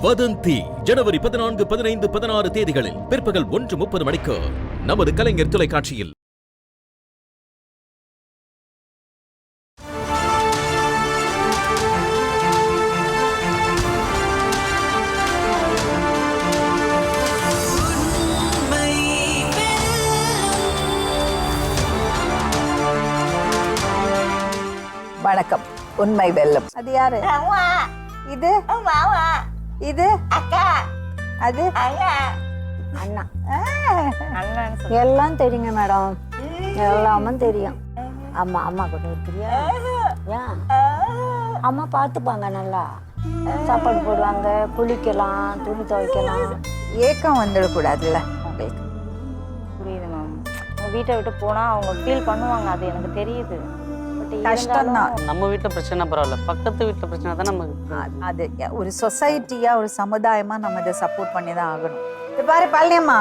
வதந்தி ஜனவரி 14, 15, 16 தேதிகளில் பிற்பகல் 1:30 மணிக்கு நமது கலைஞர் தொலைக்காட்சியில். வணக்கம். உண்மை வெல்லும். அது யாரு? இது இது அக்கா, அது அண்ணா. அண்ணா. எல்லாம் தெரியுங்க மேடம், எல்லாமே தெரியும். அம்மா அம்மா கூட இருக்கிறியா? ஏன் அம்மா பார்த்துப்பாங்க, நல்லா சாப்பாடு போடுவாங்க, குளிக்கலாம், துணி துவைக்கலாம். ஏக்கம் வந்துடக்கூடாதுல்ல உங்களுக்கு? புரியுது மேம். வீட்டை விட்டு போனால் அவங்க ஃபீல் பண்ணுவாங்க, அது எனக்கு தெரியுது. கஷ்டம் தான். நம்ம வீட்டில் பிரச்சனை பரவாயில்ல, பக்கத்து வீட்டில் பிரச்சனை தான் நமக்கு. அது ஒரு சொசைட்டியா, ஒரு சமுதாயமா நம்ம இதை சப்போர்ட் பண்ணி தான் ஆகணும். இது பாரு பழனியம்மா,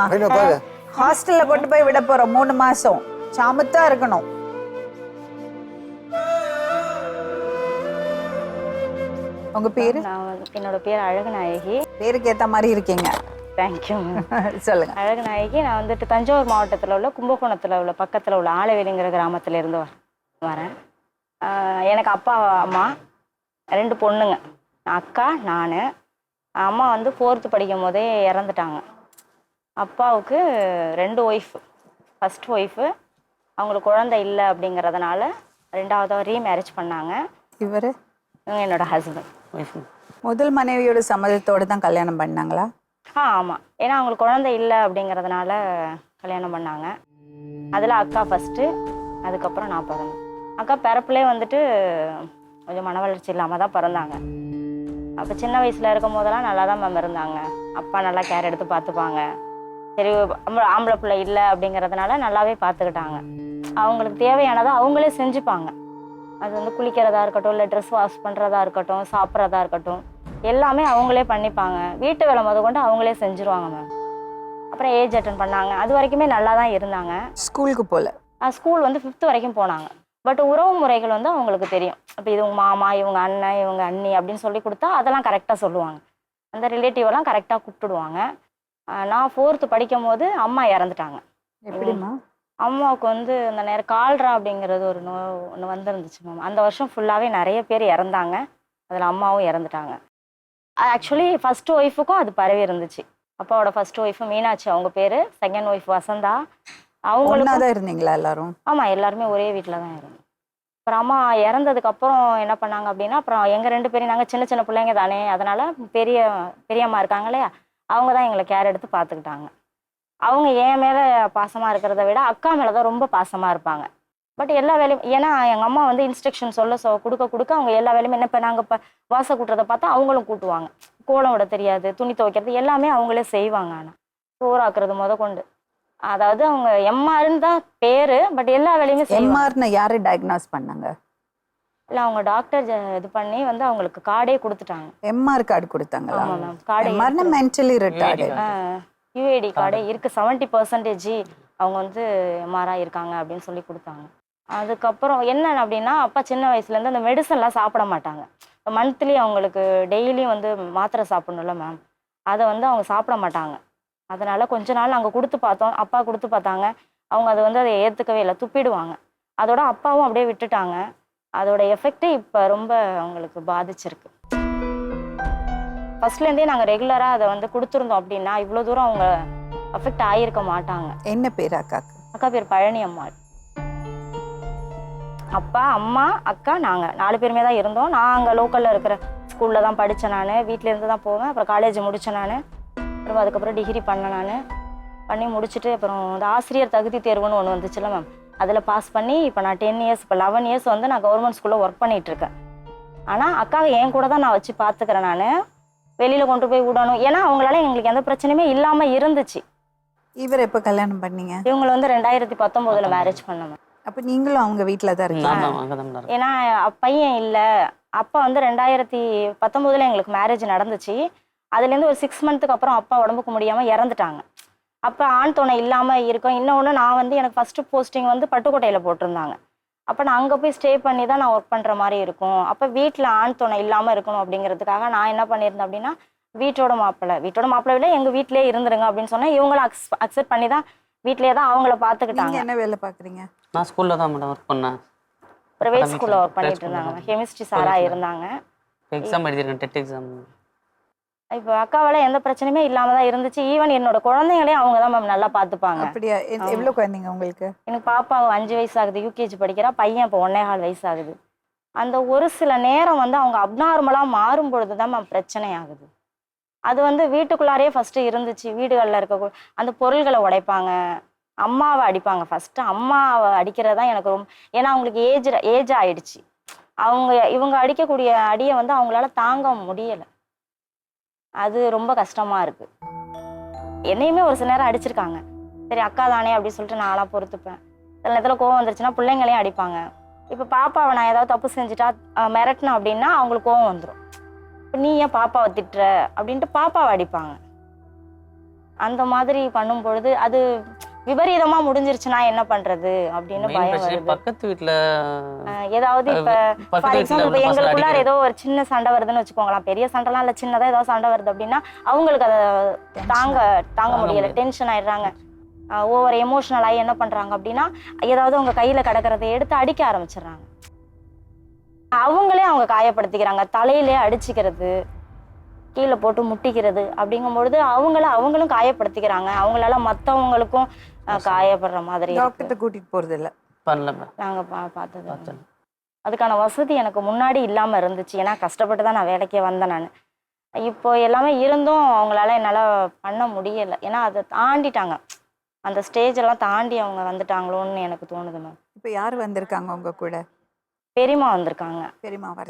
ஹாஸ்டல்ல கொண்டு போய் விட போறோம் 3 மாசம். சாமத்தா இருக்கணும். உங்க பேரு? என்னோட பேர் அழகுநாயகி. பேருக்கு ஏத்த மாதிரி இருக்கீங்க. தேங்க்யூ. சொல்லுங்க. அழகுநாயகி. நான் வந்துட்டு தஞ்சாவூர் மாவட்டத்தில் உள்ள கும்பகோணத்தில் உள்ள பக்கத்தில் உள்ள ஆலவேலிங்கிற கிராமத்தில் இருந்து வரேன். எனக்கு அப்பா அம்மா 2 பொண்ணுங்க, அக்கா நான். அம்மா வந்து 4th படிக்கும் போதே இறந்துட்டாங்க. அப்பாவுக்கு 2 ஒய்ஃப். ஃபர்ஸ்ட் ஒய்ஃபு அவங்களுக்கு குழந்தை இல்லை அப்படிங்கிறதுனால 2வது ரீமேரேஜ் பண்ணாங்க. இவர் என்னோட ஹஸ்பண்ட். முதல் மனைவியோட சம்மதத்தோடு தான் கல்யாணம் பண்ணாங்களா? ஆமாம். ஏன்னா அவங்களுக்கு குழந்தை இல்லை அப்படிங்கிறதுனால கல்யாணம் பண்ணாங்க. அதில் அக்கா ஃபஸ்ட்டு, அதுக்கப்புறம் நான் பிறந்தேன். அக்கா பிறப்புலே வந்துட்டு கொஞ்சம் மன வளர்ச்சி இல்லாமல் தான் பிறந்தாங்க. அப்போ சின்ன வயசில் இருக்கும் போதெல்லாம் நல்லா தான் மேம் இருந்தாங்க. அப்பா நல்லா கேர் எடுத்து பார்த்துப்பாங்க. சரி, ஆம்பளை பிள்ளை இல்லை அப்படிங்கிறதுனால நல்லாவே பார்த்துக்கிட்டாங்க. அவங்களுக்கு தேவையானதை அவங்களே செஞ்சுப்பாங்க. அது வந்து குளிக்கிறதா இருக்கட்டும், இல்லை ட்ரெஸ் வாஷ் பண்ணுறதா இருக்கட்டும், சாப்பிட்றதா இருக்கட்டும், எல்லாமே அவங்களே பண்ணிப்பாங்க. வீட்டு வேலை கொண்டு அவங்களே செஞ்சுருவாங்க மேம். அப்புறம் ஏஜ் அட்டன் பண்ணாங்க. அது வரைக்குமே நல்லா தான் இருந்தாங்க. ஸ்கூலுக்கு போகல. ஸ்கூல் வந்து 5th வரைக்கும் போனாங்க. பட் உறவு முறைகள் வந்து அவங்களுக்கு தெரியும். இப்போ இது உங்கள் மாமா, இவங்க அண்ணன், இவங்க அண்ணி அப்படின்னு சொல்லி கொடுத்தா அதெல்லாம் கரெக்டாக சொல்லுவாங்க. அந்த ரிலேட்டிவெல்லாம் கரெக்டாக கூப்பிட்டுடுவாங்க. நான் 4th படிக்கும் போது அம்மா இறந்துட்டாங்க. எப்படிம்மா? அம்மாவுக்கு வந்து அந்த நேரம் கால்ரா அப்படிங்கிறது ஒரு நோய் ஒன்று வந்துருந்துச்சு மேம். அந்த வருஷம் ஃபுல்லாகவே நிறைய பேர் இறந்தாங்க. அதில் அம்மாவும் இறந்துட்டாங்க. ஆக்சுவலி ஃபர்ஸ்ட் ஒய்ஃபுக்கும் அது பரவி இருந்துச்சு. அப்பாவோட ஃபர்ஸ்ட் ஒய்ஃபு மீனாட்சி அவங்க பேர், செகண்ட் ஒய்ஃப் வசந்தா. அவங்களும் தான் இருந்தீங்களா எல்லாரும்? ஆமாம், எல்லாருமே ஒரே வீட்டில் தான் இருந்தோம். அப்புறம் அம்மா இறந்ததுக்கப்புறம் என்ன பண்ணாங்க அப்படின்னா, அப்புறம் எங்கள் 2 பேரும், நாங்கள் சின்ன சின்ன பிள்ளைங்க தானே, அதனால் பெரியம்மா இருக்காங்க இல்லையா, அவங்க தான் எங்களை கேர் எடுத்து பார்த்துக்கிட்டாங்க. அவங்க என் மேலே பாசமாக இருக்கிறத விட அக்கா மேலே தான் ரொம்ப பாசமாக இருப்பாங்க. பட் எல்லா வேலையும், ஏன்னா எங்கள் அம்மா வந்து இன்ஸ்ட்ரக்ஷன் கொடுக்க அவங்க எல்லா வேலையுமே, என்ன இப்போ நாங்கள் இப்போ வாசை கூட்டுறதை பார்த்தா அவங்களும் கூட்டுவாங்க. கோலம் விட தெரியாது, துணி துவைக்கிறது எல்லாமே அவங்களே செய்வாங்க. ஆனால் சோறாக்குறது கொண்டு, அதாவது அவங்க எம்ஆர்ன்னு தான் பேரு, பட் எல்லா வேலையுமே எம்ஆர்னு யாரு டயக்னாஸ் பண்ணாங்க? இல்லை, அவங்க டாக்டர் இது பண்ணி வந்து அவங்களுக்கு கார்டே கொடுத்துட்டாங்க. எம்ஆர் கார்டு கொடுத்தாங்களா? ஆமாம் மேம். கார்டு எம்ஆர்னா மென்டலி ரிட்டார்டு. யூஏடி கார்டே இருக்குது. 70% அவங்க வந்து எம்ஆர்ஆ இருக்காங்க அப்படின்னு சொல்லி கொடுத்தாங்க. அதுக்கப்புறம் என்ன அப்படின்னா, அப்பா சின்ன வயசுலேருந்து அந்த மெடிசன்லாம் சாப்பிட மாட்டாங்க. மந்த்லி அவங்களுக்கு டெய்லியும் வந்து மாத்திரை சாப்பிடணும்ல மேம், அதை வந்து அவங்க சாப்பிட மாட்டாங்க. அதனால் கொஞ்ச நாள் நாங்கள் கொடுத்து பார்த்தோம். அப்பா கொடுத்து பார்த்தாங்க. அவங்க அதை ஏற்றுக்கவே இல்லை, துப்பிடுவாங்க. அதோட அப்பாவும் அப்படியே விட்டுட்டாங்க. அதோட எஃபெக்ட்டு இப்போ ரொம்ப அவங்களுக்கு பாதிச்சிருக்கு. ஃபர்ஸ்ட்லேருந்தே நாங்கள் ரெகுலராக அதை வந்து கொடுத்துருந்தோம் அப்படின்னா இவ்வளோ தூரம் அவங்க அஃபெக்ட் ஆகியிருக்க மாட்டாங்க. என்ன பேர் அக்காக்கு? அக்கா பேர் பழனி அம்மாள். அப்பா, அம்மா, அக்கா, நாங்கள் 4 பேருமே தான் இருந்தோம். நான் அங்கே லோக்கலில் இருக்கிற ஸ்கூலில் தான் படித்தேன். நான் வீட்டிலேருந்து தான் போவேன். அப்புறம் காலேஜ் முடித்தேன். நான் அப்புறம் அதுக்கப்புறம் டிகிரி பண்ணேன். நான் பண்ணி முடிச்சுட்டு அப்புறம் இந்த ஆசிரியர் தகுதி தேர்வுன்னு ஒன்று வந்துச்சுல்ல மேம், அதில் பாஸ் பண்ணி இப்போ நான் 10 இயர்ஸ், இப்போ 11 இயர்ஸ் வந்து நான் கவர்மெண்ட் ஸ்கூலில் ஒர்க் பண்ணிகிட்ருக்கேன். ஆனால் அக்காவை என் கூட தான் நான் வச்சு பார்த்துக்கிறேன். நான் வெளியில் கொண்டு போய் விடணும், ஏன்னா அவங்களால எங்களுக்கு எந்த பிரச்சனையுமே இல்லாமல் இருந்துச்சு. இவர் எப்போ கல்யாணம் பண்ணீங்க? இவங்களை வந்து 2019 மேரேஜ் பண்ணேன். அப்போ நீங்களும் அவங்க வீட்டில் தான் இருக்கீங்க? ஏன்னா பையன் இல்லை. அப்பா வந்து 2019 எங்களுக்கு மேரேஜ் நடந்துச்சு. அதுலேருந்து ஒரு 6 மந்த்துக்கு அப்புறம் அப்பா உடம்புக்கு முடியாமல் இறந்துட்டாங்க. அப்போ ஆண் துணை இல்லாமல் இருக்கும். இன்னொன்று, நான் வந்து எனக்கு ஃபஸ்ட்டு போஸ்டிங் வந்து பட்டுக்கோட்டையில் போட்டிருந்தாங்க. அப்போ நான் அங்கே போய் ஸ்டே பண்ணி தான் நான் ஒர்க் பண்ணுற மாதிரி இருக்கும். அப்போ வீட்டில் ஆண் துணை இல்லாமல் இருக்கணும் அப்படிங்கிறதுக்காக நான் என்ன பண்ணியிருந்தேன் அப்படின்னா, வீட்டோட மாப்பிள்ளை விட எங்கள் வீட்டிலே இருந்துருங்க அப்படின்னு சொன்னால் இவங்களும் அக்செப்ட் பண்ணி தான் வீட்டிலே தான் அவங்கள பார்த்துக்கிட்டாங்க. நீங்க என்ன வேலை பாக்குறீங்க? நான் ஸ்கூலில் தான் மேடம் ஒர்க் பண்ணேன். ப்ரைவேட் ஸ்கூலில் ஒர்க் பண்ணிட்டு இருந்தாங்க. கெமிஸ்ட்ரி சாராக இருந்தாங்க. எக்ஸாம் எழுதியிருக்கேன், டெட் எக்ஸாம். இப்போ அக்காவால் எந்த பிரச்சனையுமே இல்லாமல் தான் இருந்துச்சு. ஈவன் என்னோட குழந்தைங்களையும் அவங்க தான் மேம் நல்லா பார்த்துப்பாங்க. அப்படியா? எவ்வளவு குழந்தைங்க உங்களுக்கு? எனக்கு பாப்பா 5 வயசு ஆகுது, யூகேஜி படிக்கிறா. பையன் இப்போ 1.25 வயசு ஆகுது. அந்த ஒரு சில நேரம் வந்து அவங்க அப்நார்மலாக மாறும் பொழுது தான் மேம் பிரச்சனை ஆகுது. அது வந்து வீட்டுக்குள்ளாரே ஃபஸ்ட்டு இருந்துச்சு. வீடுகளில் இருக்க அந்த பொருள்களை உடைப்பாங்க, அம்மாவை அடிப்பாங்க. ஃபஸ்ட்டு அம்மாவை அடிக்கிறது தான் எனக்கு ரொம்ப, ஏன்னா அவங்களுக்கு ஏஜ் ஆயிடுச்சு. இவங்க அடிக்கக்கூடிய அடியை வந்து அவங்களால தாங்க முடியலை. அது ரொம்ப கஷ்டமாக இருக்குது. என்னையுமே ஒரு சில நேரம் அடிச்சிருக்காங்க. சரி அக்கா தானே அப்படின்னு சொல்லிட்டு நான்லாம் பொறுத்துப்பேன். சில நேரத்தில் கோவம் வந்துருச்சுன்னா பிள்ளைங்களையும் அடிப்பாங்க. இப்போ பாப்பாவை நான் ஏதாவது தப்பு செஞ்சுட்டா மிரட்டினேன் அப்படின்னா அவங்களுக்கு கோவம் வந்துடும். இப்போ நீ ஏன் பாப்பாவை திட்டுற அப்படின்ட்டு பாப்பாவை அடிப்பாங்க. அந்த மாதிரி பண்ணும் பொழுது அது விபரீதமா முடிஞ்சிருச்சுன்னா என்ன பண்றது அப்படின்னு பயம் வருது. பக்கத்து வீட்டுல ஏதாவது இப்ப ஃபார் எக்ஸாம்பிள் இப்ப எங்களுக்குள்ளார ஏதோ ஒரு சின்ன சண்டை வருதுன்னு வச்சுக்கோங்களேன். பெரிய சண்டைலாம் இல்ல, சின்னதா ஏதாவது சண்டை வருது அப்படின்னா அவங்களுக்கு அதை தாங்க முடியல, டென்ஷன் ஆயிடுறாங்க. ஓவர் எமோஷனல் ஆகி என்ன பண்றாங்க அப்படின்னா ஏதாவது அவங்க கையில கிடக்கிறத எடுத்து அடிக்க ஆரம்பிச்சிடுறாங்க. அவங்களே அவங்க காயப்படுத்திக்கிறாங்க. தலையிலே அடிச்சுக்கிறது, கீழே போட்டு முட்டிக்கிறது. அப்படிங்கும்பொழுது அவங்களும் காயப்படுத்திக்கிறாங்க. அவங்களால மற்றவங்களுக்கும் காயப்படுற மாதிரி. டாக்டர்கிட்ட கூட்டிட்டு போறது இல்ல? நாங்க பார்த்தது அதுக்கான வசதி எனக்கு முன்னாடி இல்லாம இருந்துச்சு. ஏன்னா கஷ்டப்பட்டு தான் நான் வேலைக்கே வந்தேன். நான் இப்போ எல்லாமே இருந்தும் அவங்களால என்னால பண்ண முடியல. ஏன்னா அதை தாண்டிட்டாங்க, அந்த ஸ்டேஜ் எல்லாம் தாண்டி அவங்க வந்துட்டாங்களோன்னு எனக்கு தோணுது மேம். இப்போ யார் வந்திருக்காங்க உங்க கூட? பெரியம்மா வந்திருக்காங்க.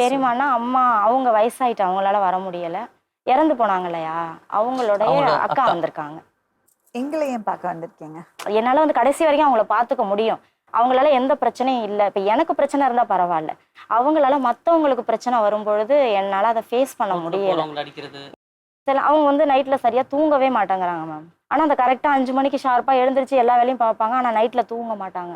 பெரியம்மானா அம்மா, அவங்க வயசாயிட்டு அவங்களால வர முடியல, இறந்து போனாங்க இல்லையா, அவங்களுடைய அக்கா வந்திருக்காங்க. எங்களை ஏன் பார்க்க வந்திருக்கீங்க? என்னால வந்து கடைசி வரைக்கும் அவங்கள பார்த்துக்க முடியும். அவங்களால எந்த பிரச்சனையும் இல்லை. இப்போ எனக்கு பிரச்சனை இருந்தா பரவாயில்ல, அவங்களால மற்றவங்களுக்கு பிரச்சனை வரும்பொழுது என்னால அதை ஃபேஸ் பண்ண முடியல. சில அவங்க வந்து நைட்ல சரியா தூங்கவே மாட்டாங்கிறாங்க மேம். ஆனா அந்த கரெக்டா 5 மணிக்கு ஷார்ப்பா எழுந்திரிச்சு எல்லா வேலையும் பார்ப்பாங்க. ஆனா நைட்ல தூங்க மாட்டாங்க.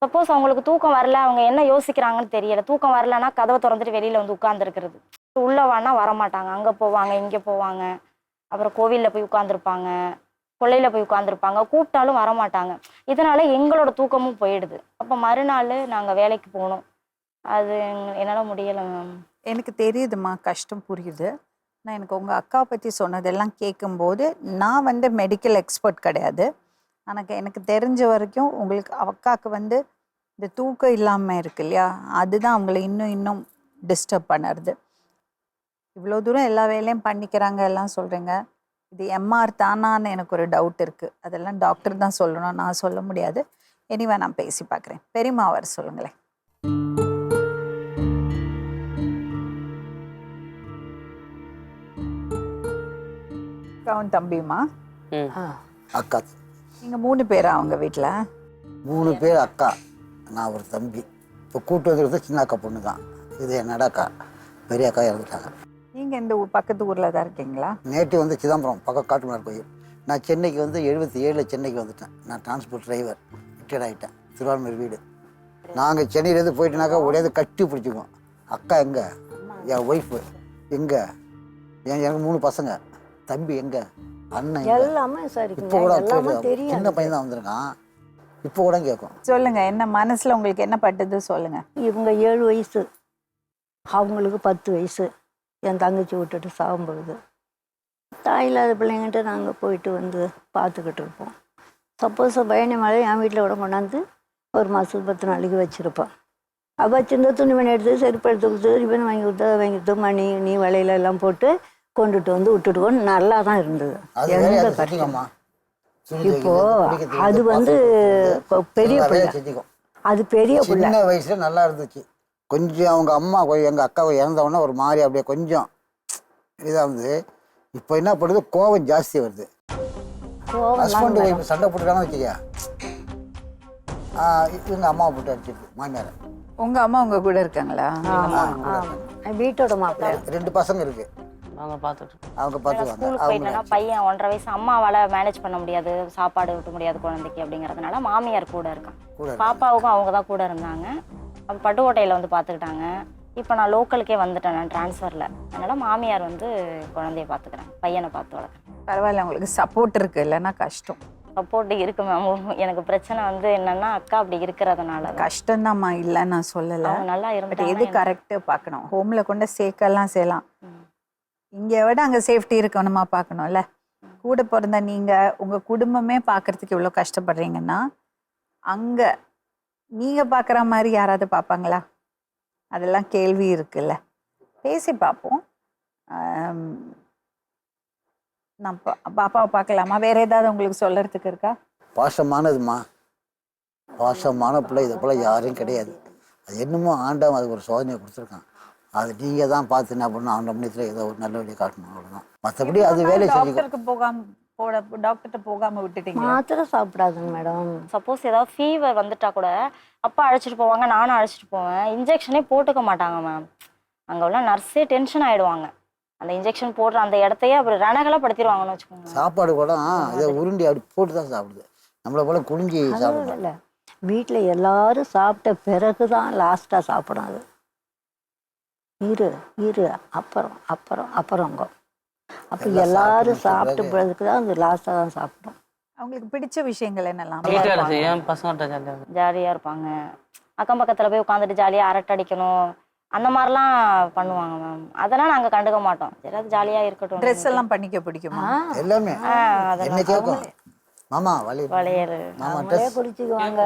சப்போஸ் அவங்களுக்கு தூக்கம் வரல, அவங்க என்ன யோசிக்கிறாங்கன்னு தெரியல. தூக்கம் வரலன்னா கதவை திறந்துட்டு வெளியில வந்து உட்கார்ந்துருக்கிறது. உள்ள வானா வரமாட்டாங்க, அங்க போவாங்க இங்க போவாங்க. அப்புறம் கோவில்ல போய் உட்கார்ந்துருப்பாங்க, கொள்ளையில போய் உட்கார்ந்துருப்பாங்க. கூப்பிட்டாலும் வரமாட்டாங்க. இதனால எங்களோட தூக்கமும் போயிடுது. அப்போ மறுநாள் நாங்க வேலைக்கு போகணும். அது என்னால முடியலை மேம். எனக்கு தெரியுதுமா, கஷ்டம் புரியுது. நான் எனக்கு உங்கள் அக்கா பற்றி சொன்னதெல்லாம் கேட்கும்போது நான் வந்து மெடிக்கல் எக்ஸ்பர்ட் கிடையாது. எனக்கு தெரிஞ்ச வரைக்கும் உங்களுக்கு அக்காவுக்கு வந்து இந்த தூக்கம் இல்லாமல் இருக்கு இல்லையா, அதுதான் அவங்கள இன்னும் டிஸ்டர்ப் பண்ணுறது. இவ்வளோ தூரம் எல்லா வேலையும் பண்ணிக்கிறாங்க எல்லாம் சொல்கிறீங்க. இது எம்ஆர் தானான்னு எனக்கு ஒரு டவுட் இருக்குது. அதெல்லாம் டாக்டர் தான் சொல்லணும், நான் சொல்ல முடியாது. எனிவே நான் பேசி பார்க்குறேன். பெரியம்மா அவர் சொல்லுங்களேன். அக்காவும் தம்பியுமா? அக்கா. நீங்கள் 3 பேரா அவங்க வீட்டில்? 3 பேர் அக்கா, நான் ஒரு தம்பி. இப்போ கூட்டு வந்துருது சின்ன அக்கா பொண்ணு தான். இது என்னோட அக்கா, பெரிய அக்கா இறந்துட்டாங்க. நீங்கள் இந்த பக்கத்து ஊரில் தான் இருக்கீங்களா? நேற்று வந்து சிதம்பரம் பக்கம் காட்டுமன்னார் கோயில். நான் சென்னைக்கு வந்து 77 சென்னைக்கு வந்துட்டேன். நான் டிரான்ஸ்போர்ட் டிரைவர், ரிட்டையர்ட் ஆகிட்டேன். திருவாரூர் வீடு. நாங்கள் சென்னையிலேருந்து போயிட்டுனாக்கா உடையாவது கட்டி பிடிச்சிக்குவோம். அக்கா எங்கே, என் ஒய்ஃபு எங்கே, எனக்கு 3 பசங்க, தம்பி எங்கே, அண்ணன் எல்லாமே சரி. இப்போ கூட சின்ன பையன் தான் வந்திருக்கான். இப்போ கூட கேட்கும். சொல்லுங்க, என்ன மனசுல உங்களுக்கு என்ன பட்டது சொல்லுங்க. இவங்க 7 வயசு, அவங்களுக்கு 10 வயசு. என் தங்கச்சி விட்டுட்டு சாகும்பொழுது தாய் இல்லாத பிள்ளைங்கிட்ட நாங்கள் போயிட்டு வந்து பார்த்துக்கிட்டு இருப்போம். சப்போஸ் பயணி மழை என் வீட்டில் கூட கொண்டாந்து 1 மாதத்துக்கு 10 நாளைக்கு வச்சுருப்போம். அப்போ வச்சுருந்தா துணிமணி எடுத்து செருப்பு எடுத்து கொடுத்து ரிப்பன் வாங்கி கொடுத்து மணி நீ வலையில எல்லாம் போட்டு கொண்டுட்டு வந்து விட்டுட்டு நல்லா தான் இருந்தது. இப்போ அது வந்து பெரிய பிள்ளை, அது பெரிய பிள்ளை. சின்ன வயசுல நல்லா இருந்துச்சு. கொஞ்சம் அவங்க அம்மா எங்க அக்கா இறந்தவொடனே ஒரு மாதிரி அப்படியே கொஞ்சம் இதாக வந்து இப்போ என்ன பண்ணுது, கோவம் ஜாஸ்தி வருது. ஹஸ்பண்ட் ஒய்ஃப் சண்டை போட்டுருக்காங்க வச்சுக்க, இவங்க அம்மாவை போட்டு அடிச்சிருக்கு மாமியார். உங்க அம்மா உங்க கூட இருக்காங்களா? வீட்டோட மாப்பிள்ளை 2 பசங்க இருக்கு. அவங்க ஸ்கூலுக்கு போயிட்டேன்னா பையன் 1.5 வயசு, அம்மாவால் மேனேஜ் பண்ண முடியாது, சாப்பாடு ஊட்ட முடியாது குழந்தைக்கு. அப்படிங்கிறதுனால மாமியார் கூட இருக்கான். பாப்பாவுக்கும் அவங்க தான் கூட இருந்தாங்க. அப்போ பட்டுக்கோட்டையில் வந்து பார்த்துக்கிட்டாங்க. இப்போ நான் லோக்கலுக்கே வந்துட்டேன், நான் ட்ரான்ஸ்ஃபரில். அதனால் மாமியார் வந்து குழந்தைய பார்த்துக்கிறேன், பையனை பார்த்து வளர்க்குறேன். பரவாயில்ல, உங்களுக்கு சப்போர்ட் இருக்கு, இல்லைன்னா கஷ்டம். சப்போர்ட் இருக்கு மேம். எனக்கு பிரச்சனை வந்து என்னன்னா அக்கா அப்படி இருக்கிறதுனால கஷ்டம்தாம்மா, இல்லை நான் சொல்லலை. அவங்க நல்லா பட் இருந்தாங்க. எது கரெக்டு பார்க்கணும். ஹோமில் கொண்டு சேர்க்கலாம் செய்யலாம், இங்கே விட அங்கே சேஃப்டி இருக்கணுமா பார்க்கணும்ல. கூட பிறந்த நீங்கள் உங்கள் குடும்பமே பார்க்குறதுக்கு இவ்வளோ கஷ்டப்படுறீங்கன்னா அங்கே நீங்கள் பார்க்குற மாதிரி யாராவது பார்ப்பாங்களா? அதெல்லாம் கேள்வி இருக்குல்ல. பேசி பார்ப்போம். நான் பாப்பாவை பார்க்கலாமா? வேற ஏதாவது உங்களுக்கு சொல்கிறதுக்கு இருக்கா? பாசமானதுமா, பாசமான பிள்ளை. இதை போல் யாரும் கிடையாது. அது என்னமோ ஆண்டவன் அதுக்கு ஒரு சோதனையை கொடுத்துருக்கான். அது நீங்கள் தான் பார்த்து என்ன பண்ணணும், ஆண்ட மணியத்தில் ஏதோ ஒரு நல்ல வழியை காட்டணும், அவ்வளோதான். மற்றபடி அது வேலை செஞ்சுக்கும். டாக்டர்கிட்ட போகாமல் விட்டுட்டீங்க? மாத்திரை சாப்பிடாதுங்க மேடம். சப்போஸ் ஏதாவது ஃபீவர் வந்துட்டா கூட அப்பா அழைச்சிட்டு போவாங்க, நானும் அழைச்சிட்டு போவேன். இன்ஜெக்ஷனே போட்டுக்க மாட்டாங்க மேம். அங்கே உள்ள நர்ஸே டென்ஷன் ஆகிடுவாங்க. அந்த இன்ஜெக்ஷன் போடுற அந்த இடத்தையே அப்படி ரணகலாக படுத்திடுவாங்கன்னு வச்சுக்கோங்க. சாப்பாடு கூட இதை உருண்டி அப்படி போட்டு தான் சாப்பிடுது. நம்மளை போல குனிஞ்சி சாப்பிடல. வீட்டில் எல்லாரும் சாப்பிட்ட பிறகு தான் லாஸ்ட்டாக சாப்பிடும். அது இரு அப்புறம் அப்புறம் அப்புறங்க. அப்போ எல்லாரும் சாப்பிட்ட பிறகு தான் அது லாஸ்ட்டாக தான் சாப்பிடும். அவங்களுக்கு பிடிச்ச விஷயங்கள் என்னெல்லாம்? என் பசங்கள்ட்ட ஜாலியாக இருப்பாங்க. அக்கம் பக்கத்தில் போய் உட்காந்துட்டு ஜாலியாக அரட்டை அடிக்கணும், அந்த மாதிரிலாம் பண்ணுவாங்க மேம். அதெல்லாம் நாங்கள் கண்டுக்க மாட்டோம். ஏதாவது ஜாலியாக இருக்கட்டும். ட்ரெஸ் எல்லாம் பண்ணிக்க பிடிக்குமா? எல்லாமே என்ன கேட்கும், மாமா வளையல் அவங்களே குளிச்சுக்குவாங்க.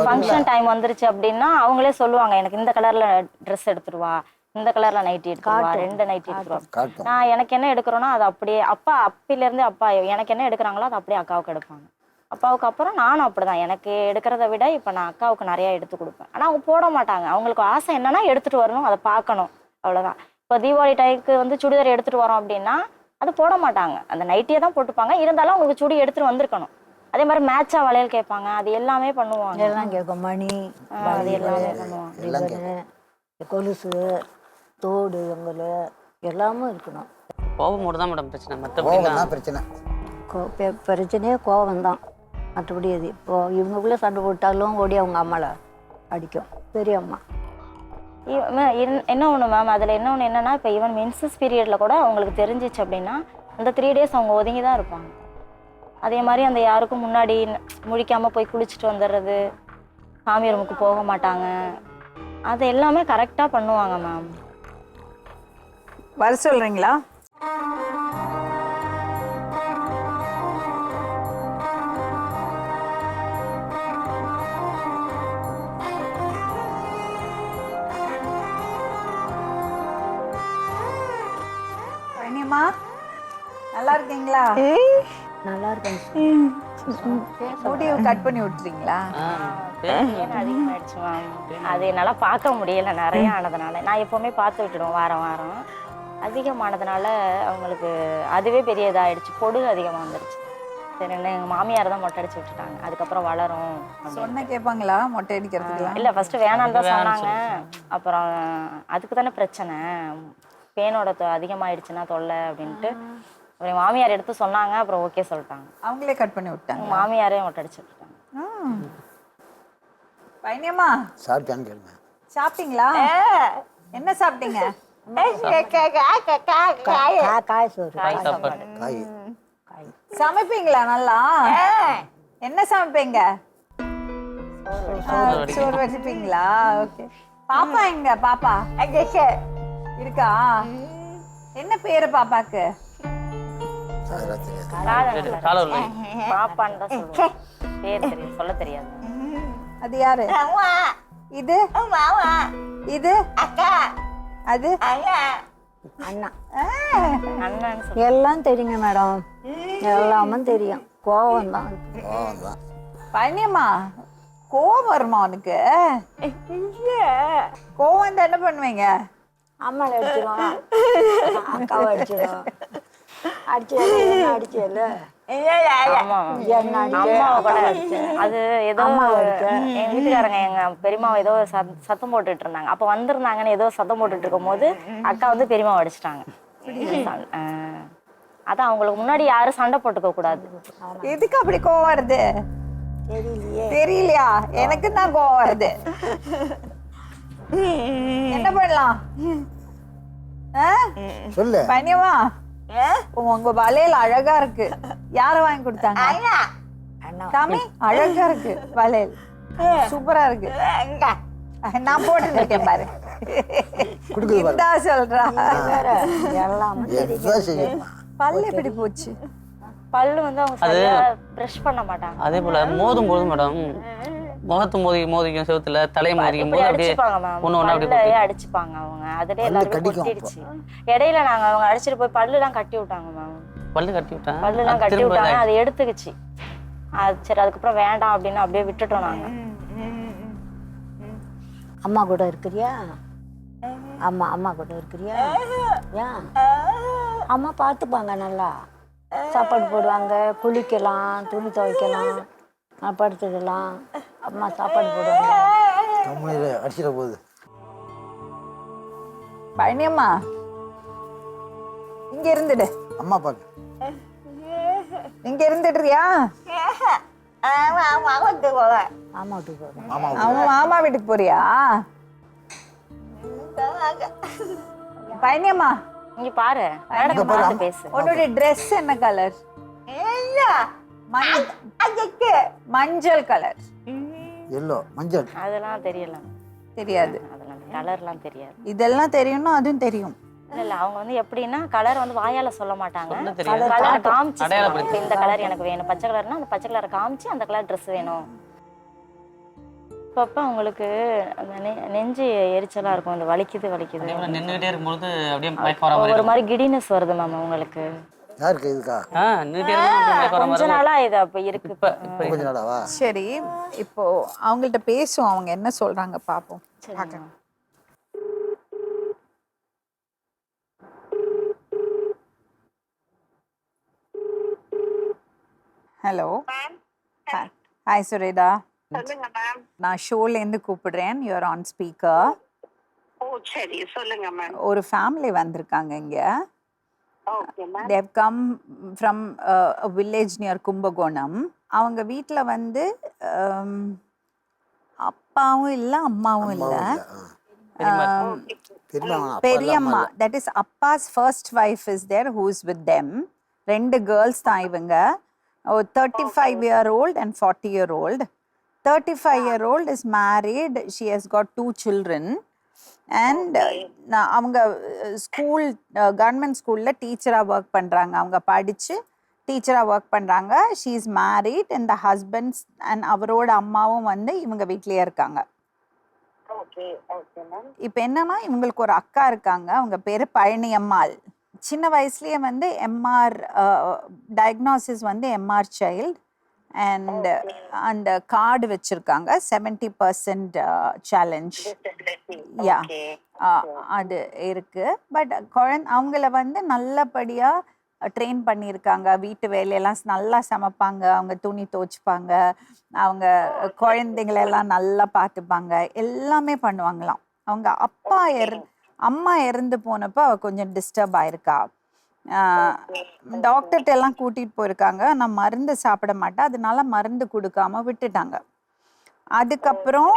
ஃபங்க்ஷன் டைம் வந்துருச்சு அப்படின்னா அவங்களே சொல்லுவாங்க, எனக்கு இந்த கலர்ல ட்ரெஸ் எடுத்துருவா, இந்த கலர்ல நைட்டி எடுத்துருவா, 2 நைட்டி எடுத்துருவா. நான் எனக்கு என்ன எடுக்கிறோன்னா அது அப்படியே அப்பா அப்பிலேருந்து அப்பா எனக்கு என்ன எடுக்கிறாங்களோ அது அப்படியே அக்காவுக்கு எடுப்பாங்க. அப்பாவுக்கு அப்புறம் நானும் அப்படிதான். எனக்கு எடுக்கிறத விட இப்போ நான் அக்காவுக்கு நிறைய எடுத்து கொடுப்பேன். ஆனால் அவங்க போட மாட்டாங்க. அவங்களுக்கு ஆசை என்னன்னா எடுத்துட்டு வரணும், அதை பார்க்கணும், அவ்வளோதான். இப்போ தீபாவளி டைமுக்கு வந்து சுடிதார் எடுத்துட்டு வரோம் அப்படின்னா அது போட மாட்டாங்க, அந்த நைட்டியை தான் போட்டுப்பாங்க. இருந்தாலும் அவங்களுக்கு சுடி எடுத்துட்டு வந்திருக்கணும். அதே மாதிரி மேட்சா வளையல் கேட்பாங்க, அது எல்லாமே பண்ணுவாங்க. எல்லாம் கேட்கும். மணி, அது எல்லாமே பண்ணுவாங்க. கொலுசு, தோடு, எங்கள் எல்லாமே இருக்கணும். கோபம் மட்டும் தான் மேடம் பிரச்சனை. மற்றபடி பிரச்சனையே கோபம் தான். மற்றபடி அது இப்போ இவங்களுக்குள்ளே சண்டை போட்டாலும் ஓடி அவங்க அம்மாவை அடிக்கும், பெரிய அம்மா. என்ன ஒன்று மேம், அதில் என்ன ஒன்று என்னன்னா, இப்போ ஈவன் மென்சஸ் பீரியடில் கூட அவங்களுக்கு தெரிஞ்சிச்சு அப்படின்னா அந்த 3 days அவங்க ஒதுங்கி தான் இருப்பாங்க. அதே மாதிரி அந்த யாருக்கும் முன்னாடி முழிக்காமல் போய் குளிச்சுட்டு வந்துடுறது, சாமி ரூமுக்கு போக மாட்டாங்க, அது எல்லாமே கரெக்டாக பண்ணுவாங்க மேம். வர சொல்கிறீங்களா? நல்லா இருக்கீங்களா? நல்லா இருக்கேன். முடிவு கட் பண்ணி விட்டுறீங்களா? அதிகமாயிடுச்சு மேம். அது என்னால் பார்க்க முடியல, நிறைய ஆனதுனால. நான் எப்போவுமே பார்த்து விட்டுடுவோம் வாரம் வாரம். அதிகமானதுனால அவங்களுக்கு அதுவே பெரிய இதாகிடுச்சு, பொடுகு அதிகமாக வந்துடுச்சு. சரி, எங்கள் மாமியார் தான் மொட்டை அடிச்சு விட்டுட்டாங்க. அதுக்கப்புறம் வளரும் சொன்ன கேட்பாங்களா மொட்டை அடிக்கிறதுக்கு? இல்லை, ஃபஸ்ட்டு வேணான்னு தான் சொன்னாங்க. அப்புறம் அதுக்கு தானே பிரச்சனை, பேனோட அதிகமாகிடுச்சுன்னா தொல்லை அப்படின்ட்டு அப்புறம் மாமியார் எடுத்து சொன்னாங்க. அப்புறம் ஓகே சொல்லிட்டாங்க, அவங்களே கட் பண்ணி விட்டாங்க. மாமியாரே மொட்டை அடிச்சு விட்டுட்டாங்க. பையனியம்மா சாப்பிட்டான்னு கேளுங்க. சாப்பிட்டீங்களா? என்ன சாப்பிட்டீங்க? காய் சோறு. காய் சமைப்பீங்களா நல்லா? என்ன சமைப்பீங்க? சோறு வச்சுப்பீங்களா? ஓகே. பாப்பா எங்க? பாப்பா இருக்கா? என்ன பேரு பாப்பாக்கு? பாப்பான்னு தான் சொல்லுவோம், பேர் தெரியும், சொல்ல தெரியாது. அது யாரு? இது இது அது அண்ணா. அண்ணன் எல்லாம் தெரியுங்க மேடம், எல்லாமே தெரியும். கோவம் தான். பழனியம்மா, கோவம் வருமா உனக்கு? கோவம் வந்து என்ன பண்ணுவீங்க? அம்மாவை அடிச்சிடும், அக்காவை அடிச்சிடும். அடிச்சல அது ஏதோ எங்க வீட்டுக்காரங்க எங்க பெரியம்மாவை ஏதோ சத்தம் போட்டுட்டு இருந்தாங்க. அப்ப வந்திருந்தாங்கன்னு ஏதோ சத்தம் போட்டுட்டு இருக்கும் போது அக்கா வந்து பெரியம்மாவை அடிச்சிட்டாங்க. அதான் அவங்களுக்கு முன்னாடி யாரும் சண்டை போட்டுக்க கூடாது. எதுக்கு அப்படி கோவம் வருது தெரியலையா? எனக்கு தான் கோவம் வருது. என்ன பண்ணலாம்? சொல்லு. பையன்மா உங்க வளையல் அழகா இருக்கு. யார வாங்கி கொடுத்தாங்க? சாமி அழகா இருக்கு வளையல், சூப்பரா இருக்கு. நான் போட்டு இருக்கேன் பாரு. கொடுக்குது பாரு. இந்தா சொல்றா. எல்லாமே எல்லாம் செய்யும். பல்லு எப்படி போச்சு? பல்லு வந்து அவங்க சரியா ப்ரஷ் பண்ண மாட்டாங்க. அதே போல மோதும் போது மேடம் முகத்து மோதிக்கும் செவுத்துல தலையை மோதிக்கும் போது அப்படியே அடிச்சுப்பாங்க மேம். ஒண்ணு ஒண்ணு அப்படியே பல்லையே அடிச்சுப்பாங்க அவங்க. அதுலயே எல்லாரும் கொட்டிடுச்சு. இடையில நாங்க அவங்க அடிச்சிட்டு போய் பல்லு எல்லாம் கட்டி விட்டாங்க மேம். பல்லு கட்டி விட்டேன். பல்லு எல்லாம் கட்டி விட்டாங்க, அது எடுத்துக்கிச்சு. அது சரி, அதுக்கப்புறம் வேண்டாம் அப்படின்னு அப்படியே விட்டுட்டோம் நாங்க. அம்மா கூட இருக்கிறியா? அம்மா கூட இருக்கிறியா? ஏன்? அம்மா பார்த்துப்பாங்க நல்லா. சாப்பாடு போடுவாங்க, குளிக்கலாம், துணி துவைக்கலாம், படுத்துக்கலாம். அம்மா சாப்பாடு போடுவாங்க. அடிச்சிட போகுது. பழனியம்மா இங்க இருந்துடு. அம்மா பாக்கு இங்க இருந்துடுறியா? மாமா வீட்டுக்கு போவேன். அவன் மாமா வீட்டுக்கு போறியா? பழனியம்மா இங்க பாரு, மேடத்தை பார்த்து பேசு. உன்னோட ட்ரெஸ் என்ன கலர்? மஞ்சள் கலர். எல்லோ மஞ்சள். அதெல்லாம் தெரியல, தெரியாது. அதெல்லாம் கலர்லாம் தெரியாது. இதெல்லாம் தெரியும்னா அதுவும் தெரியும். இல்ல அவங்க வந்து எப்படின்னா கலர் வந்து வாயால சொல்ல மாட்டாங்க, சொல்ல தெரியாது. கலர் காமிச்சு அடையாளப்படுத்தி. சொல்லுவாங்க. இந்த கலர் எனக்கு வேணும், பச்சை கலர்னா அந்த பச்சை கலரை காமிச்சு அந்த கலர் ட்ரெஸ் வேணும். அப்பப்ப அவங்களுக்கு அந்த நெஞ்சு எரிச்சலா இருக்கும், இந்த வலிக்குது நின்றுகிட்டே இருக்கும்போது அப்படியே மயக்கம் வர மாதிரி ஒரு மாதிரி கிடினஸ் வருது மேம் அவங்களுக்கு. யாருக்கு இருக்கா? நின்றுட்டே இருக்கும்போது மயக்கம் வர கொஞ்ச மாதிரி. நாளா இது அப்ப இருக்கு. கொஞ்ச நாளாவா? சரி, இப்போ அவங்கள்ட்ட பேசுவோம், அவங்க என்ன சொல்றாங்க பாப்போம். பார்க்கலாம். ஹலோ. ஹாய் சுரேதா. சொல்லுங்க மேம். நான் ஷோலேருந்து கூப்பிடுறேன். You are on speaker. ஓ சரி, சொல்லுங்க மேம். ஒரு ஃபேமிலி வந்திருக்காங்க இங்க. Okay ma'am. they have come from a village near Kumbakonam. அவங்க வீட்டில் வந்து அப்பாவும் இல்லை அம்மாவும் இல்லை. பெரியம்மா, தட் இஸ் அப்பாஸ் first wife is there who is with them. 2 girls தான் இவங்க. 35-year-old and 40-year-old. 35-year-old is married. She has got 2 children. And அவங்க ஸ்கூல் கவர்மெண்ட் ஸ்கூலில் டீச்சராக ஒர்க் பண்ணுறாங்க. அவங்க படித்து டீச்சராக ஒர்க் பண்ணுறாங்க. She is married and the husbands and அவரோட அம்மாவும் வந்து இவங்க வீட்லேயே இருக்காங்க. இப்போ என்னன்னா இவங்களுக்கு ஒரு அக்கா இருக்காங்க. அவங்க பேர் பழனியம்மாள். சின்ன வயசுலேயே வந்து எம்ஆர் டயக்னோசிஸ் வந்து எம்ஆர் சைல்டு அண்ட் அந்த கார்டு வச்சுருக்காங்க 70% சேலஞ்ச். யா, அது இருக்குது. பட் அவங்கள வந்து நல்லபடியாக ட்ரெயின் பண்ணியிருக்காங்க. வீட்டு வேலையெல்லாம் நல்லா சமைப்பாங்க, அவங்க துணி துவைச்சிப்பாங்க, அவங்க குழந்தைங்களெல்லாம் நல்லா பார்த்துப்பாங்க, எல்லாமே பண்ணுவாங்களாம். அவங்க அம்மா இறந்து போனப்போ அவள் கொஞ்சம் டிஸ்டர்ப் ஆயிருக்கா. டாக்டர்கிட்ட எல்லாம் கூட்டிகிட்டு போயிருக்காங்க. நான் மருந்து சாப்பிட மாட்டேன், அதனால மருந்து கொடுக்காம விட்டுட்டாங்க. அதுக்கப்புறம்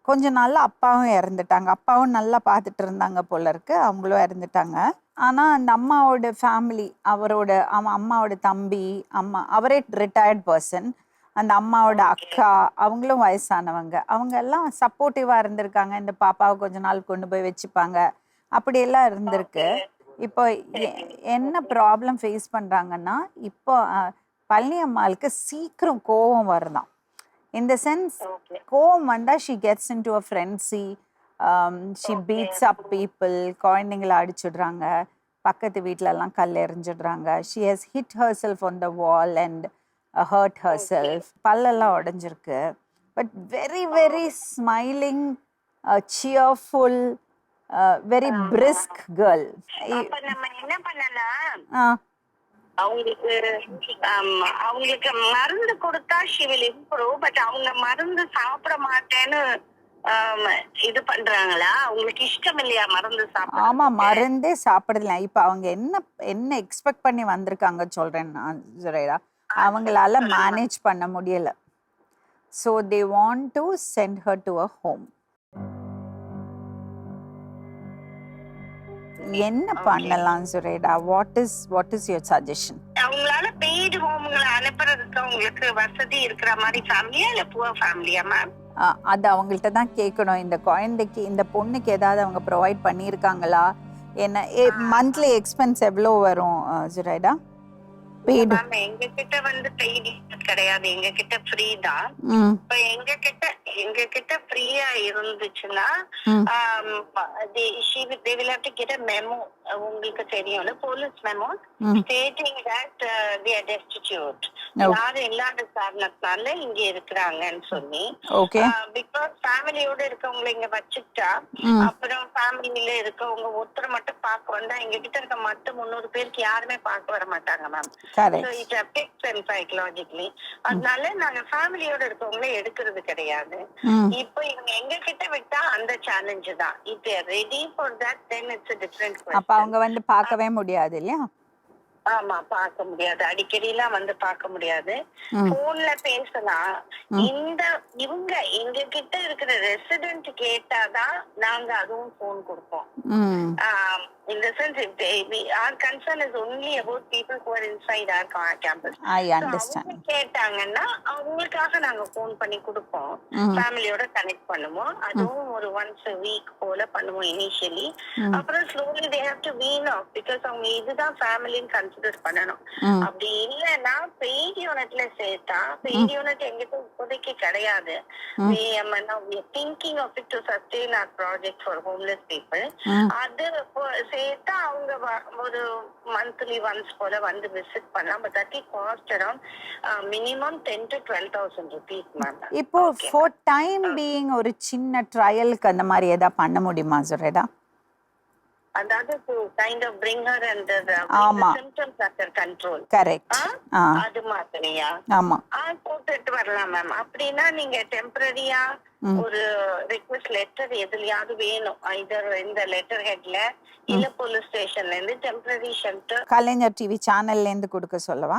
கொஞ்ச நாள்ல அப்பாவும் இறந்துட்டாங்க. அப்பாவும் நல்லா பார்த்துட்டு இருந்தாங்க போல இருக்கு, அவங்களும் இறந்துட்டாங்க. ஆனால் அந்த அம்மாவோட ஃபேமிலி, அம்மாவோட தம்பி, அவரே ரிட்டையர்ட் பர்சன், அந்த அம்மாவோட அக்கா, அவங்களும் வயசானவங்க, அவங்க எல்லாம் சப்போர்ட்டிவாக இருந்திருக்காங்க. இந்த பாப்பாவை கொஞ்ச நாள் கொண்டு போய் வச்சுப்பாங்க, அப்படியெல்லாம் இருந்திருக்கு. இப்போ என்ன ப்ராப்ளம் ஃபேஸ் பண்ணுறாங்கன்னா, இப்போ பழனியம்மாளுக்கு சீக்கிரம் கோவம் வருதான். In the sense, கோவம் வந்தால் she gets into a frenzy, she beats up people, குழந்தைங்களை அடிச்சிடுறாங்க, பக்கத்து வீட்டிலலாம் கல் எறிஞ்சிடுறாங்க. She has hit herself on the wall and hurt herself. பல்லெல்லாம் உடஞ்சிருக்கு. But very, very smiling, cheerful, very brisk girl. அப்ப நம்ம என்ன பண்ணலாம், அவங்களுக்கு மருந்து கொடுத்தா she will improve. பட் அவங்க மருந்து சாப்பிட மாட்டேன்னு இது பண்றாங்களா? அவங்களுக்கு இஷ்டம் இல்லையா மருந்து சாப்பிட? ஆமா, மருந்தே சாப்பிடலாம். இப்ப அவங்க என்ன எக்ஸ்பெக்ட் பண்ணி வந்திருக்காங்க சொல்றேன் நான் ஜுரைரா. அவங்களால மேனேஜ் பண்ண முடியல. So they want to send her to a home. என்ன பண்ணலாம் சுரேடா? What is your suggestion? அவங்களால பெய்டு ஹோம்களை அனுப்புறதுக்கு அவங்களுக்கு வசதி இருக்கிற மாதிரி ஃபேமிலியா இல்ல புவர் ஃபேமிலியா மேம்? அது அவங்கள்ட்ட தான் கேட்கணும். இந்த குழந்தைக்கு, இந்த பொண்ணுக்கு ஏதாவது அவங்க ப்ரொவைட் பண்ணியிருக்காங்களா? என்ன மந்த்லி எக்ஸ்பென்ஸ் எவ்வளோ வரும் சுரேடா? பெய்டு மேம் எங்க கிட்ட வந்து பெய்டு கிடையாது, எங்க கிட்ட ஃப்ரீ தான். இப்ப எங்க கிட்ட ஃப்ரீயா இருந்துச்சுன்னா they will have to get a memo. உங்களுக்கு தெரியும்ல, police memo stating that they are destitute, யாரும் இல்லாத காரணத்தால இங்க இருக்கிறாங்கன்னு சொல்லி. பிகாஸ் ஃபேமிலியோட இருக்கவங்களை இங்க வச்சுட்டா அப்புறம் ஃபேமிலியில இருக்கவங்க ஒருத்தர் மட்டும் பார்க்க வந்தா எங்க கிட்ட இருக்க மற்ற 300 பேருக்கு யாருமே பார்க்க வர மாட்டாங்க ma'am. So it affects them psychologically. அதனால நாங்க ஃபேமிலியோட இருக்கவங்களே எடுக்கிறது கிடையாது. இப்போ இவங்க எங்க கிட்ட விட்டா அந்த சேலஞ்ச் தான். if they are ready for that then it's a different question. அப்ப அவங்க வந்து பார்க்கவே முடியாது இல்லையா? ஆமா, பார்க்க முடியாது, அடிக்கடி எல்லாம் வந்து பார்க்க முடியாது. போன்ல பேசலாம். இவங்க எங்க கிட்ட இருக்கிற ரெசிடென்ட் கேட்டாதான் நாங்க அதுவும் போன் கொடுப்போம். In the sense, our concern is only about people who are inside our campus. I understand. கேட்டாங்கன்னா அவங்களுக்காக நாங்க போன் பண்ணி கொடுப்போம், ஃபேமிலியோட கனெக்ட் பண்ணுவோம். அதுவும் ஒரு once a week போல பண்ணுவோம் இனிஷியலி. அப்புறம் slowly they have to wean off because அவங்க இதுதான் ஃபேமிலின்னு கன்சிடர் பண்ணணும். அப்படி இல்லைன்னா பெய்ட் யூனிட்ல சேர்த்தா, பெய்ட் யூனிட் எங்கிட்ட இப்போதைக்கு கிடையாது. we are thinking of it to sustain our project for homeless people. அது சேர்த்தா அவங்க ஒரு மந்த்லி ஒன்ஸ் போல வந்து விசிட் பண்ணலாம். But that cost around minimum 10 to 12,000 rupees ma'am. இப்போ for time being ஒரு சின்ன ட்ரையலுக்கு அந்த மாதிரி ஏதாவது பண்ண முடியுமா சுரேடா? அதாவது to kind of bring her under the symptoms under control. Correct. அது மாதிரியா? ஆமா, போட்டுட்டு வரலாம் மேம். அப்படின்னா நீங்க டெம்பரரியா ஒரு ரிக்வெஸ்ட் லெட்டர் எதுலயாவது வேணும், ஐதர் இந்த லெட்டர் ஹெட்ல இல்ல போலீஸ் ஸ்டேஷன்ல இருந்து டெம்பரரி ஷெல்டர், கலைஞர் டிவி சேனல்ல இருந்து கொடுக்க சொல்லவா?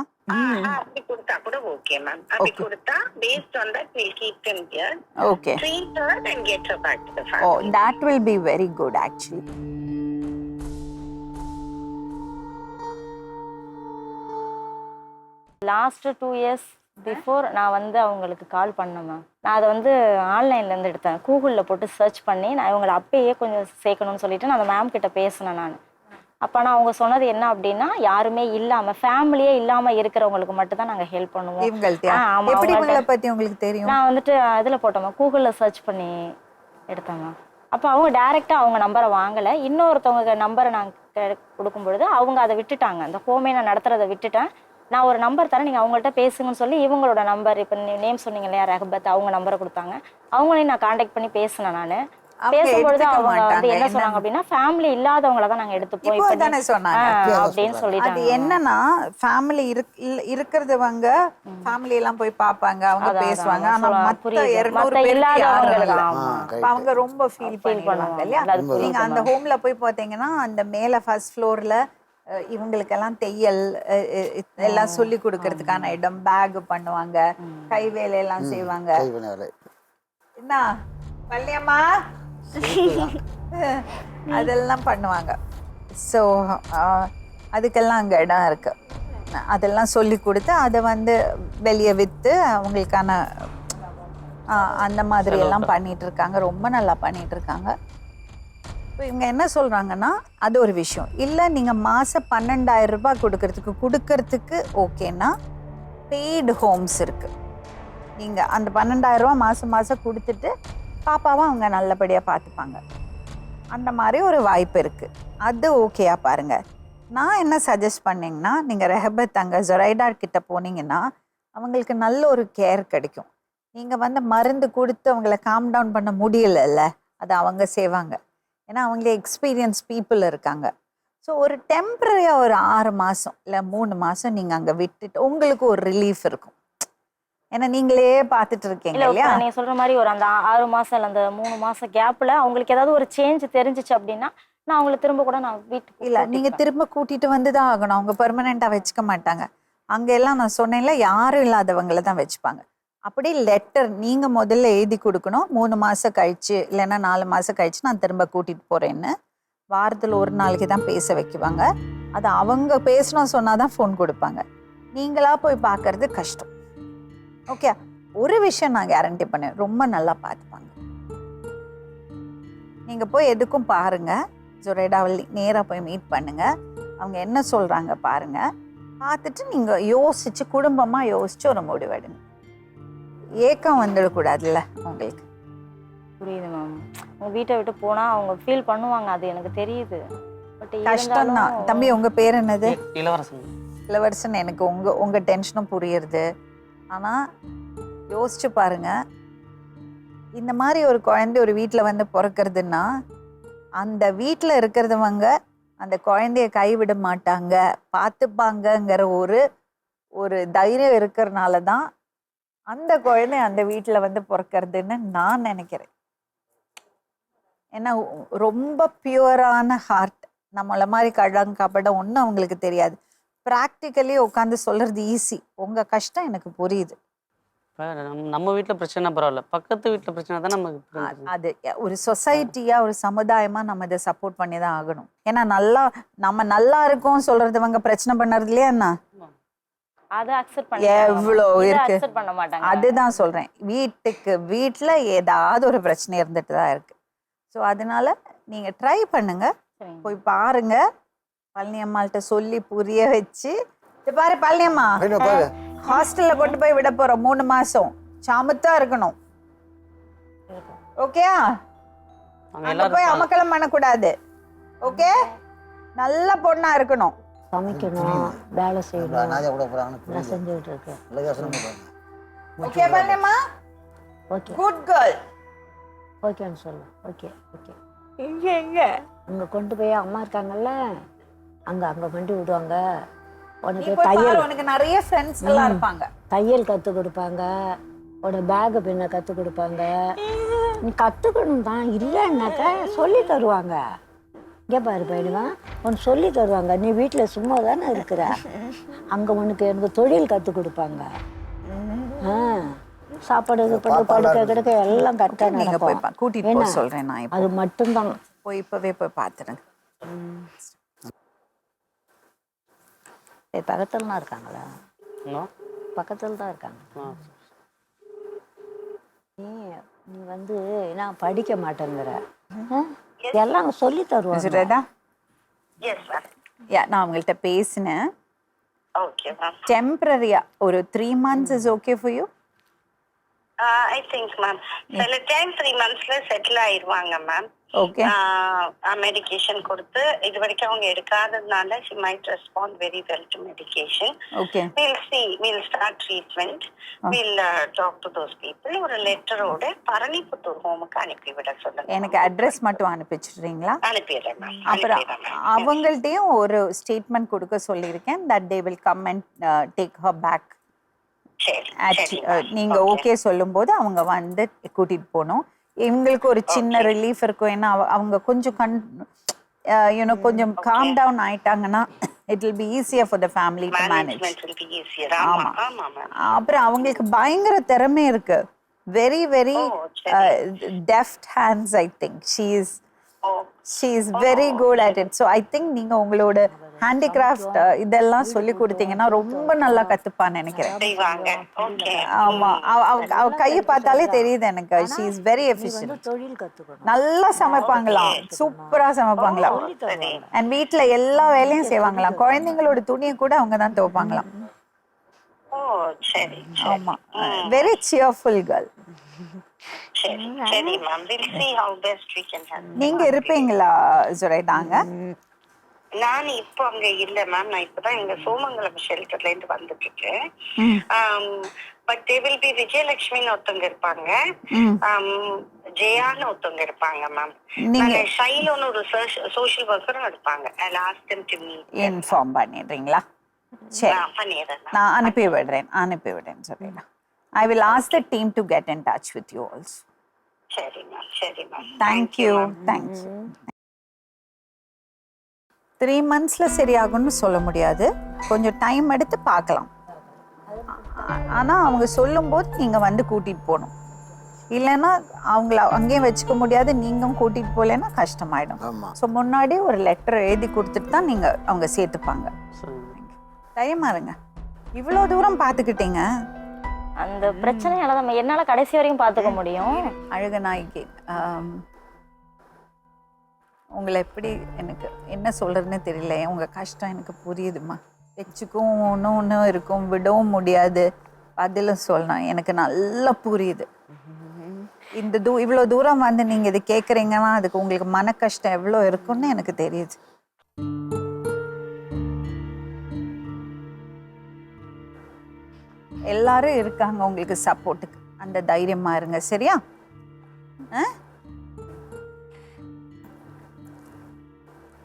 அப்படி கொடுத்தா கூட ஓகே மேம். அப்படி கொடுத்தா based on that we'll keep them here. Okay. Treat her and get her back to the family. Oh, that will be very good actually. Last 2 years before நான் வந்து அவங்களுக்கு கால் பண்ணேன் மேம். நான் அதை வந்து ஆன்லைன்லேருந்து எடுத்தேன், கூகுளில் போட்டு சர்ச் பண்ணி நான் இவங்களை அப்பயே கொஞ்சம் சேர்க்கணும்னு சொல்லிட்டு நான் அந்த மேம் கிட்ட பேசினேன் நான். அப்போ நான் அவங்க சொன்னது என்ன அப்படின்னா, யாருமே இல்லாமல், ஃபேமிலியே இல்லாமல் இருக்கிறவங்களுக்கு மட்டும் தான் நாங்கள் ஹெல்ப் பண்ணுவோம். உங்களுக்கு தெரியும்? நான் வந்துட்டு இதில் போட்டோம், கூகுளில் சர்ச் பண்ணி எடுத்தேன் மேம். அப்போ அவங்க டைரெக்டாக அவங்க நம்பரை வாங்கலை, இன்னொருத்தவங்க நம்பரை நாங்கள் கொடுக்கும் பொழுது அவங்க அதை விட்டுட்டாங்க. அந்த ஹோமே நான் நடத்துகிறத விட்டுட்டேன். நான் ஒரு நம்பர் தரேன், நீங்கள் அவங்கள்ட்ட பேசுங்கன்னு சொல்லி இவங்களோட நம்பர், இப்போ நேம் சொன்னீங்க இல்லையா ரஹபத், அவங்க நம்பரை கொடுத்தாங்க. அவங்களையும் நான் கான்டாக்ட் பண்ணி பேசினேன். நான் பேசும்பொழுது அவங்க வந்து என்ன சொன்னாங்க அப்படின்னா, ஃபேமிலி இல்லாதவங்களை தான் நாங்கள் எடுத்துப்போம் அப்படின்னு சொல்லிட்டு. அது என்னன்னா, ஃபேமிலி இருக்கிறவங்க ஃபேமிலி எல்லாம் போய் பார்ப்பாங்க, அவங்க பேசுவாங்க. ஆனா மத்த இல்லாதவங்க அவங்க ரொம்ப ஃபீல் பண்ணுவாங்க இல்லையா? நீங்க அந்த ஹோம்ல போய் பார்த்தீங்கன்னா, அந்த மேல ஃபர்ஸ்ட் ஃப்ளோர்ல இவங்களுக்கெல்லாம் தையல் எல்லாம் சொல்லி கொடுக்கறதுக்கான இடம், பேக் பண்ணுவாங்க, கை வேலையெல்லாம் செய்வாங்க. என்ன பள்ளியம்மா அதெல்லாம் பண்ணுவாங்க. ஸோ அதுக்கெல்லாம் அங்கே இடம் இருக்கு. அதெல்லாம் சொல்லி கொடுத்து அதை வந்து வெளியே விற்று அவங்களுக்கான அந்த மாதிரி எல்லாம் பண்ணிட்டு இருக்காங்க. ரொம்ப நல்லா பண்ணிட்டு இருக்காங்க. இப்போ இவங்க என்ன சொல்கிறாங்கன்னா, அது ஒரு விஷயம் இல்லை, நீங்கள் மாதம் 12,000 ரூபாய் கொடுக்கறதுக்கு ஓகேன்னா பெய்டு ஹோம்ஸ் இருக்குது. நீங்கள் அந்த 12,000 ரூபா மாதம் கொடுத்துட்டு பாப்பாவை அவங்க நல்லபடியாக பார்த்துப்பாங்க. அந்த மாதிரி ஒரு வாய்ப்பு இருக்குது. அது ஓகேயா பாருங்கள். நான் என்ன சஜஸ்ட் பண்ணிங்கன்னா, நீங்கள் ரெஹபத் அங்கே ஜொரைடா கிட்ட போனீங்கன்னா அவங்களுக்கு நல்ல ஒரு கேர் கிடைக்கும். நீங்கள் வந்து மருந்து கொடுத்து அவங்கள காம் டவுன் பண்ண முடியலைல்ல, அது அவங்க செய்வாங்க. ஏன்னா அவங்களே எக்ஸ்பீரியன்ஸ் பீப்புள் இருக்காங்க. ஸோ ஒரு டெம்பரரியாக ஒரு 6 மாதம் இல்லை 3 மாதம் நீங்கள் அங்கே விட்டுட்டு உங்களுக்கு ஒரு ரிலீஃப் இருக்கும். ஏன்னா நீங்களே பார்த்துட்டு இருக்கீங்க இல்லையா? நீங்கள் சொல்கிற மாதிரி ஒரு அந்த 6 மாதம் இல்லை அந்த 3 மாதம் கேப்பில் அவங்களுக்கு ஏதாவது ஒரு சேஞ்ச் தெரிஞ்சிச்சு அப்படின்னா நான் அவங்களை திரும்ப கூட நான் வீட்டுக்கு இல்லை, நீங்கள் திரும்ப கூட்டிகிட்டு வந்து தான் ஆகணும். அவங்க பெர்மனெண்ட்டாக வச்சுக்க மாட்டாங்க. அங்கே எல்லாம் நான் சொன்னேன்ல, யாரும் இல்லாதவங்கள தான் வச்சுப்பாங்க. அப்படி லெட்டர் நீங்கள் முதல்ல எழுதி கொடுக்கணும், 3 மாதம் கழிச்சு இல்லைன்னா 4 மாதம் கழிச்சு நான் திரும்ப கூட்டிகிட்டு போகிறேன்னு. வாரத்தில் ஒரு நாளைக்கு தான் பேச வைக்குவாங்க. அது அவங்க பேசணும் சொன்னால் தான் ஃபோன் கொடுப்பாங்க. நீங்களாக போய் பார்க்கறது கஷ்டம். ஓகே, ஒரு விஷயம் நான் கேரண்டி பண்ணேன், ரொம்ப நல்லா பார்த்துப்பாங்க. நீங்கள் போய் எதுக்கும் பாருங்கள், ஜொரேடாவில் நேராக போய் மீட் பண்ணுங்கள், அவங்க என்ன சொல்கிறாங்க பாருங்கள். பார்த்துட்டு நீங்கள் யோசித்து குடும்பமாக யோசித்து ஒரு முடிவெடுங்க. ஏக்கம் வந்துடக்கூடாதுல்ல உங்களுக்கு. புரியுது மேம். உங்க வீட்டை விட்டு போனா அவங்க ஃபீல் பண்ணுவாங்க, அது எனக்கு தெரியுது. பட் கஷ்டம் தான் தம்பி. உங்கள் பேர் என்னது? இளவரசன். இளவரசன். எனக்கு உங்கள் டென்ஷனும் புரியுறது. ஆனால் யோசிச்சு பாருங்க, இந்த மாதிரி ஒரு குழந்தை ஒரு வீட்டில் வந்து பிறக்கிறதுன்னா அந்த வீட்டில் இருக்கிறவங்க அந்த குழந்தைய கைவிட மாட்டாங்க, பார்த்துப்பாங்கங்கிற ஒரு தைரியம் இருக்கிறனால தான் அந்த குழந்தை அந்த வீட்டில் வந்து பிறக்கிறதுன்னு நான் நினைக்கிறேன். ஏன்னா ரொம்ப பியூரான ஹார்ட். நம்மளை மாதிரி கபடம் ஒன்றும் அவங்களுக்கு தெரியாது. ப்ராக்டிக்கலி உட்காந்து சொல்கிறது ஈஸி. உங்கள் கஷ்டம் எனக்கு புரியுது. நம்ம வீட்டில் பிரச்சனை பரவாயில்ல, பக்கத்து வீட்டில் பிரச்சனை தான் நமக்கு. அது ஒரு சொசைட்டியா ஒரு சமுதாயமா நம்ம இதை சப்போர்ட் பண்ணி தான் ஆகணும். ஏன்னா நம்ம நல்லா இருக்கோம் சொல்றதுவங்க பிரச்சனை பண்ணுறது இல்லையா என்ன? அதை அக்செப்ட் பண்ண எவ்வளோ இருக்கு, அக்செப்ட் பண்ண மாட்டாங்க. அதுதான் சொல்றேன். வீட்டில் ஏதாவது ஒரு பிரச்சனை இருந்துட்டு தான் இருக்கு. ஸோ அதனால நீங்க ட்ரை பண்ணுங்க, போய் பாருங்க, பழனி அம்மாள்கிட்ட சொல்லி புரிய வச்சு. பாரு பழனி அம்மா, ஹாஸ்டல்ல கொண்டு போய் விட போறோம் 3 மாசம். சாமத்தா இருக்கணும். ஓகே, அங்க போய் அமக்கலம் பண்ணக்கூடாது. ஓகே, நல்ல பொண்ணா இருக்கணும். சமைக்கணும், வேலை செய்யணும், செஞ்சுட்டு இருக்கேன். Okay Palaniamma, okay good girl. ஓகேன்னு சொல்லு. Okay okay. எங்க அங்கே கொண்டு போய் அம்மா இருக்காங்கல்ல, அங்கே கொண்டு விடுவாங்க. உனக்கு உனக்கு நிறைய ஃப்ரெண்ட்ஸ் எல்லாம் இருப்பாங்க. தையல் கற்றுக் கொடுப்பாங்க, உன்னோட பேக்கை பின்ன கற்றுக் கொடுப்பாங்க. நீ கற்றுக்கணும் தான், இல்லைன்னாக்கா சொல்லி தருவாங்க. இங்கே பாரு பையனுவா, உனக்கு சொல்லி தருவாங்க. நீ வீட்டில் சும்மா தானே இருக்கிற, அங்கே எனக்கு தொழில் கற்றுக் கொடுப்பாங்க. சாப்பாடு படுக்க கிடக்க எல்லாம் கரெக்டாக நீங்க போய் கூட்டிட்டு போக சொல்றேன் நான். அது மட்டும்தான். இப்பவே போய் பார்த்துருங்க. பக்கத்துல தான் இருக்காங்களா? பக்கத்துல தான் இருக்காங்க. நீ வந்து நான் படிக்க மாட்டேங்கிற, எல்லாம் சொல்லி தருவாங்க. நான் அவங்கள்ட்ட பேசினேன். டெம்பரரியா ஒரு 3 months is okay for you? I think ma'am சில டைம் 3 monthsல செட்டில் ஆயிருவாங்க மேம். ஓகே, மெடிகேஷன் கொடுத்து இது வரைக்கும் அவங்க எடுக்காததுனால she might respond very well to medication. Okay, we'll see, we'll start treatment. We'll talk to those people. ஒரு லெட்டரோட பரணிப்புத்தூர் ஹோமுக்கு அனுப்பி விட சொல்லுங்க. எனக்கு அட்ரஸ் மட்டும் அனுப்பிச்சிடுறீங்களா? அனுப்பிடுறேன் மேம். அப்புறம் அவங்கள்ட்டையும் ஒரு ஸ்டேட்மெண்ட் கொடுக்க சொல்லியிருக்கேன், that they will come and take her back. நீங்க ஓகே சொல்லும்போது அவங்க வந்து கூட்டிட்டு போகணும். எங்களுக்கு ஒரு சின்ன ரிலீஃப் இருக்கும். ஏன்னா அவங்க கொஞ்சம் கொஞ்சம் காம் டவுன் ஆயிட்டாங்கன்னா it will be easier for the family to manage. ஆமா, அப்புறம் அவங்களுக்கு பயங்கர திறமை இருக்கு. very very deft hands. I think she is very good at it. So I think நீங்க உங்களோட ஹேண்டிகிராஃப்ட் இதெல்லாம் சொல்லி கொடுத்தீங்கன்னா ரொம்ப நல்லா கத்துப்பான்னு நினைக்கிறேன். ஆமா, அவ கையை பார்த்தாலே தெரியுது எனக்கு. she is very efficient. தொழில் கற்றுக்கணும். நல்லா சமைப்பாங்களாம், சூப்பரா சமைப்பாங்களாம். அண்ட் வீட்டுல எல்லா வேலையும் செய்வாங்களாம். குழந்தைங்களோட துணியை கூட அவங்க தான் துவைப்பாங்களாம். ஆமா, வெரி cheerful girl. நீங்க இருப்பீங்களா ஜுரைடாங்க? நான் இப்போ அங்க இல்ல மேம். நான் இப்பதான் எங்க சோமங்கலம் ஷெல்டர்ல இருந்து வந்துட்டு இருக்கேன். பட் தே வில் பி விஜயலட்சுமின்னு ஒருத்தவங்க இருப்பாங்க, ஜெயான்னு ஒருத்தவங்க இருப்பாங்க மேம். ஷைலோன்னு ஒரு சோஷியல் ஒர்க்கரும் இருப்பாங்க. Last time to meet inform பண்ணிடுறீங்களா? சரி, நான் அனுப்பி விடுறேன் Zuraida. I will ask the team to get in touch with you also. சரி மேம். Thank you. 3 monthsல சரியாகும்னு சொல்ல முடியாது, கொஞ்சம் டைம் எடுத்து பார்க்கலாம். ஆனா அவங்க சொல்லும்போது நீங்க வந்து கூட்டிட்டு போகணும். இல்லைன்னா அவங்கள அங்கேயும் வச்சுக்க முடியாது, நீங்களும் கூட்டிகிட்டு போகலன்னா கஷ்டமாயிடும். ஆமாம். ஸோ முன்னாடி ஒரு லெட்டர் எழுதி கொடுத்துட்டு தான் நீங்கள் அவங்க சேர்த்துப்பாங்க. தைரியமா இருங்க. இவ்வளோ தூரம் பார்த்துக்கிட்டீங்க. அந்த பிரச்சனையால நம்ம என்னால கடைசி வரைக்கும் பார்த்துக்க முடியும். அழகு நாய்க்கு உங்களை எப்படி எனக்கு என்ன சொல்கிறதுன்னு தெரியல. உங்கள் கஷ்டம் எனக்கு புரியுதுமா. வச்சுக்கும் ஒன்று இருக்கும், விடவும் முடியாது, பதிலும் சொல்லணும். எனக்கு நல்லா புரியுது. இந்த இவ்வளோ தூரம் வந்து நீங்கள் இது கேட்குறீங்கன்னா அதுக்கு உங்களுக்கு மன கஷ்டம் எவ்வளோ இருக்குன்னு எனக்கு தெரியுது. எல்லாரும் இருக்காங்க உங்களுக்கு சப்போர்ட்டுக்கு. அந்த தைரியமா இருங்க. சரியா?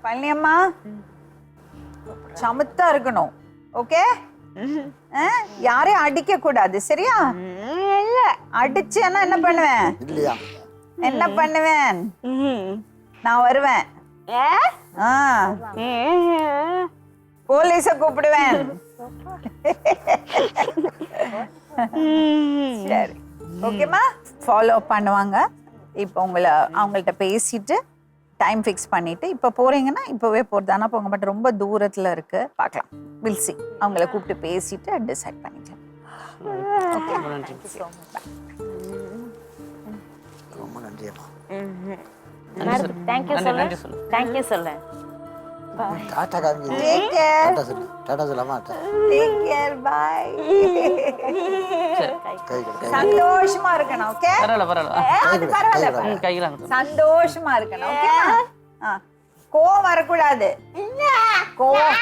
பழனியம்மா சமத்தா இருக்கணும். ஓகே? யாரையும் அடிக்க கூடாது. சரியா? அடிச்சேன்னா என்ன பண்ணுவேன்? இல்லையா? என்ன பண்ணுவேன்? நான் வருவேன். போலீஸ கூப்பிடுவேன். சரி, ஓகேம்மா. ஃபாலோ பண்ணுவாங்க. இப்போ அவங்கள்ட்ட பேசிட்டு டைம் ஃபிக்ஸ் பண்ணிட்டு இப்போ போறீங்கன்னா இப்போவே போகிறதானா போங்க. பட் ரொம்ப தூரத்தில் இருக்கு, பார்க்கலாம். Will see. அவங்கள கூப்பிட்டு பேசிட்டு டிசைட் பண்ணிக்கலாம். ரொம்ப நன்றியம்மா. தேங்க்யூ சொல்லு. தேங்க்யூ சொல்லு. டாடா காமிங்க. Take care. டாடா சொல்லு. டாடா சொல்லாமா? Take care. Bye. கை கொடு. சந்தோஷமா இருக்கணும். ஓகே? பரவாயில்ல. கையில சந்தோஷமா இருக்கணும். ஓகே? கோவம் வரக்கூடாது. கோவம்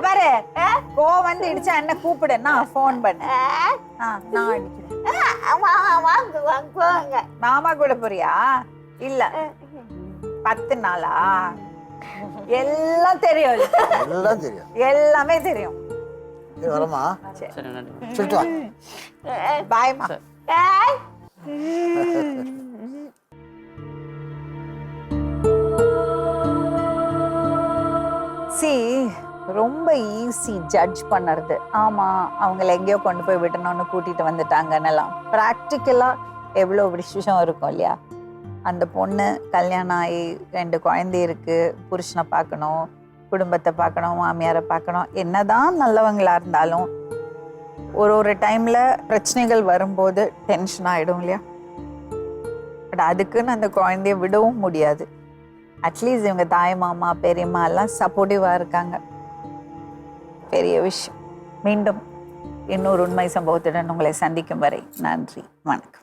பாரு, கோவம் வந்து இடிச்சா என்ன கூப்பிடு, நான் போன் பண்ணேன். நான் அடிக்கிறேன். மாமா கூட போறியா? இல்ல 10 நாளா? எல்லாம் தெரியும். எல்லாம் தெரியும். எல்லாமே தெரியும். வரமா? சரி, நன்றி. சொல்லிட்டு வா. பாய்மா. சி, ரொம்ப ஈஸி ஜட்ஜ் பண்ணுறது. ஆமாம், அவங்கள எங்கேயோ கொண்டு போய் விடணும்னு கூட்டிகிட்டு வந்துட்டாங்கன்னெல்லாம். ப்ராக்டிக்கலாக எவ்வளோ விஷயம் இருக்கும் இல்லையா? அந்த பொண்ணு கல்யாணம் ஆகி 2 குழந்தை இருக்குது, புருஷனை பார்க்கணும், குடும்பத்தை பார்க்கணும், மாமியாரை பார்க்கணும். என்னதான் நல்லவங்களா இருந்தாலும் ஒரு டைமில் பிரச்சனைகள் வரும்போது டென்ஷன் ஆகிடும் இல்லையா? பட் அதுக்குன்னு அந்த குழந்தைய விடவும் முடியாது. அட்லீஸ்ட் இவங்க தாய் மாமா பெரியம்மா எல்லாம் சப்போர்ட்டிவாக இருக்காங்க. பெரிய விஷயம். மீண்டும் இன்னொரு உண்மை சம்பவத்துடன் உங்களை சந்திக்கும் வரை நன்றி, வணக்கம்.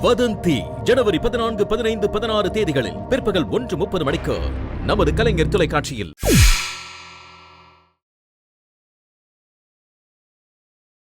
வதந்தி ஜனவரி 14, 15, 16 தேதிகளில் பிற்பகல் 1:30 மணிக்கு நமது கலைஞர் தொலைக்காட்சியில்.